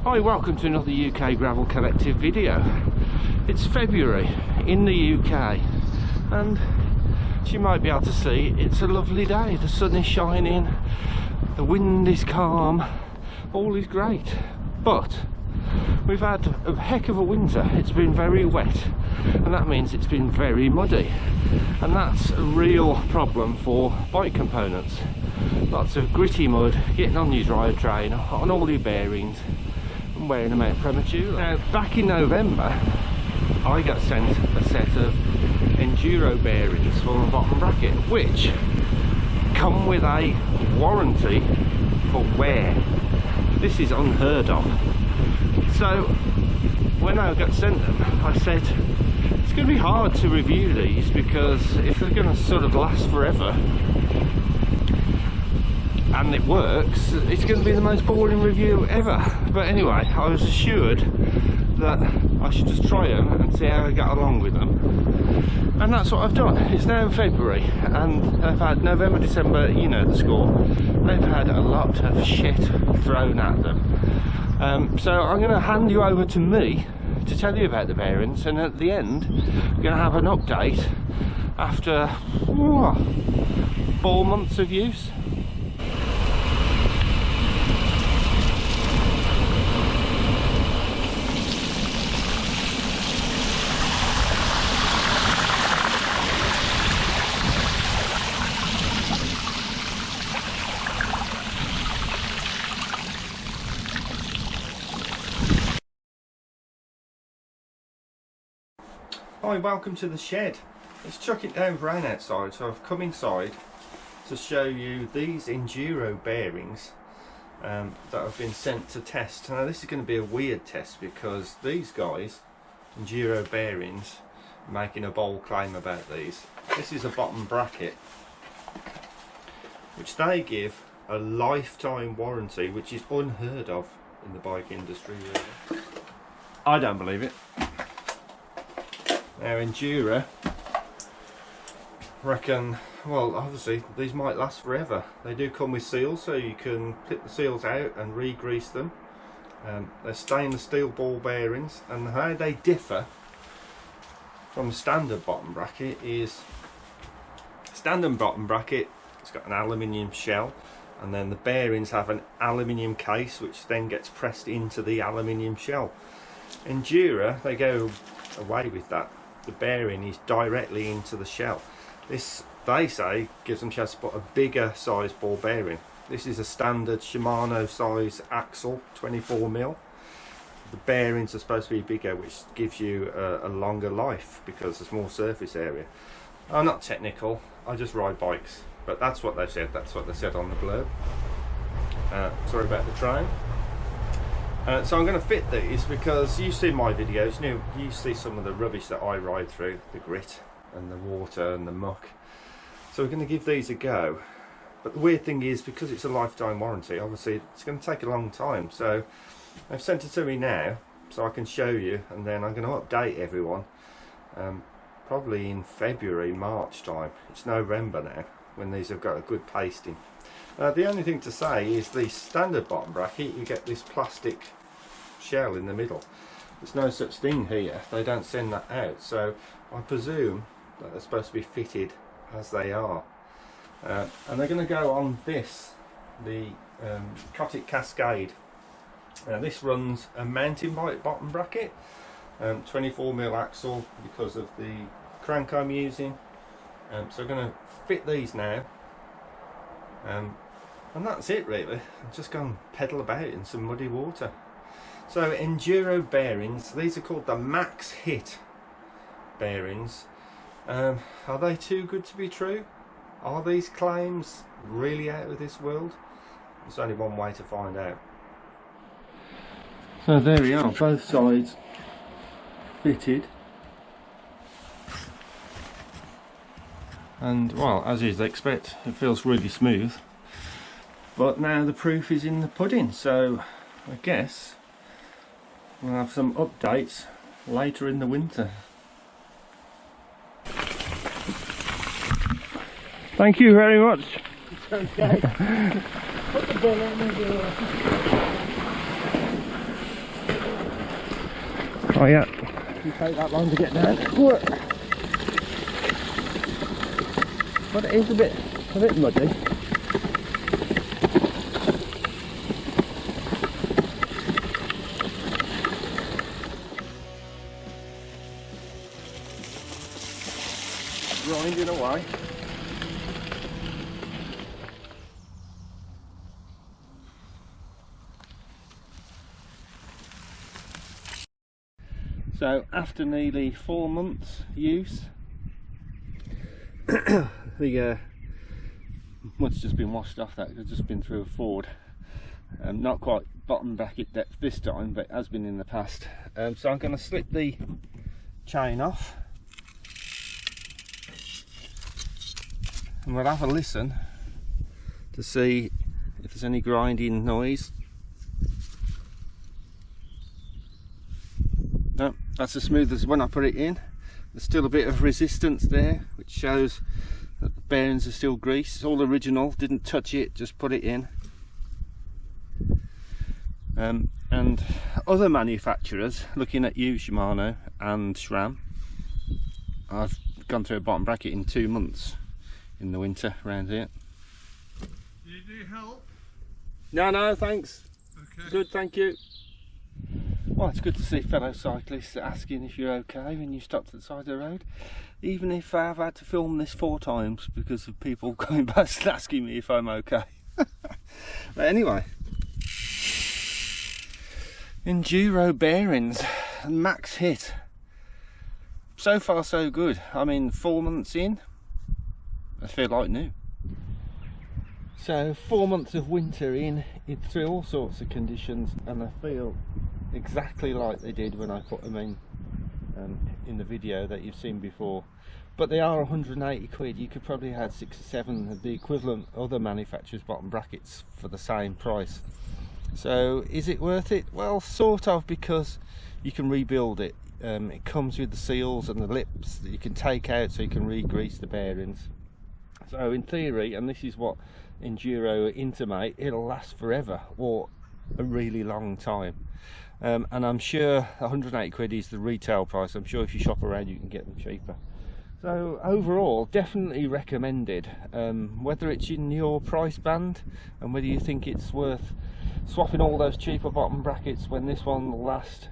Hi, welcome to another UK Gravel Collective video. It's February in the UK and as you might be able to see, it's a lovely day. The sun is shining, the wind is calm, all is great. But we've had a heck of a winter. It's been very wet and that means it's been very muddy, and that's a real problem for bike components. Lots of gritty mud getting on your drivetrain, on all your bearings, and wearing them out prematurely. Now, back in November I got sent a set of Enduro bearings for my bottom bracket, which come with a warranty for wear. This is unheard of. So when I got sent them, I said it's going to be hard to review these, because if they're going to sort of last forever and it works, it's going to be the most boring review ever. But anyway, I was assured that I should just try them and see how I get along with them, and that's what I've done. It's now February and I've had November, December, you know the score. They've had a lot of shit thrown at them. So I'm going to hand you over to me to tell you about the bearings, and at the end we're going to have an update after 4 months of use. Hi, welcome to the shed. It's chucking down rain outside, so I've come inside to show you these Enduro bearings that have been sent to test. Now this is going to be a weird test because these guys, Enduro Bearings, are making a bold claim about these. This is a bottom bracket which they give a lifetime warranty, which is unheard of in the bike industry really. I don't believe it. Now Enduro reckon, well obviously these might last forever. They do come with seals, so you can clip the seals out and re-grease them. They're stainless steel ball bearings, and how they differ from the standard bottom bracket is, standard bottom bracket, it's got an aluminium shell, and then the bearings have an aluminium case which then gets pressed into the aluminium shell. Enduro, they go away with that. The bearing is directly into the shell. This, they say, gives them a chance to put a bigger size ball bearing. This is a standard Shimano size axle, 24mm. The bearings are supposed to be bigger, which gives you a longer life because there's more surface area. I'm not technical, I just ride bikes, but that's what they've said. That's what they said on the blurb. Sorry about the train. So I'm going to fit these because you see my videos, you see some of the rubbish that I ride through, the grit and the water and the muck. So we're going to give these a go. But the weird thing is, because it's a lifetime warranty, obviously it's going to take a long time. So they've sent it to me now so I can show you, and then I'm going to update everyone probably in February, March time. It's November now when these have got a good pasting. The only thing to say is the standard bottom bracket, you get this plastic shell in the middle. There's no such thing here. They don't send that out, so I presume that they're supposed to be fitted as they are. And they're going to go on this, the Cotic Cascade. Now this runs a mountain bike bottom bracket, 24mm axle because of the crank I'm using. So I'm going to fit these now. And that's it really. I'm just going to pedal about in some muddy water. So Enduro bearings, these are called the Maxhit bearings. Are they too good to be true? Are these claims really out of this world? There's only one way to find out. So there we are, both sides fitted. And well, as you'd expect, it feels really smooth. But now the proof is in the pudding, so I guess we'll have some updates later in the winter. Thank you very much. It's okay. Put the bill in and do it. Oh yeah, you take that long to get down. But it is a bit muddy. Grinding away. So after nearly 4 months use, the mud's just been washed off. That it's just been through a ford. Not quite bottom bracket depth this time, but it has been in the past. So I'm going to slip the chain off and we'll have a listen to see if there's any grinding noise. No, that's as smooth as when I put it in. There's still a bit of resistance there, which shows that the bearings are still greased. It's all original, didn't touch it, just put it in. And other manufacturers, looking at you, Shimano and SRAM, I've gone through a bottom bracket in 2 months in the winter around here. Do you need help? No, thanks. Okay. Good, thank you. Well, it's good to see fellow cyclists asking if you're okay when you stopped at the side of the road. Even if I've had to film this 4 times because of people going past and asking me if I'm okay. But anyway, Enduro Bearings, Maxhit. So far so good. I mean, 4 months in, I feel like new. So 4 months of winter in through all sorts of conditions, and I feel exactly like they did when I put them in the video that you've seen before. But they are 180 quid. You could probably have 6 or 7 of the equivalent other manufacturers' bottom brackets for the same price. So is it worth it? Well, sort of, because you can rebuild it. It comes with the seals and the lips that you can take out so you can re-grease the bearings. So in theory, and this is what Enduro intimate, it'll last forever or a really long time. And I'm sure 180 quid is the retail price. I'm sure if you shop around you can get them cheaper. So overall, definitely recommended. Whether it's in your price band and whether you think it's worth swapping all those cheaper bottom brackets when this one will last.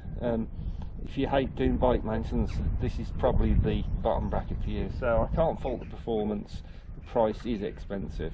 If you hate doing bike maintenance, this is probably the bottom bracket for you. So I can't fault the performance. The price is expensive.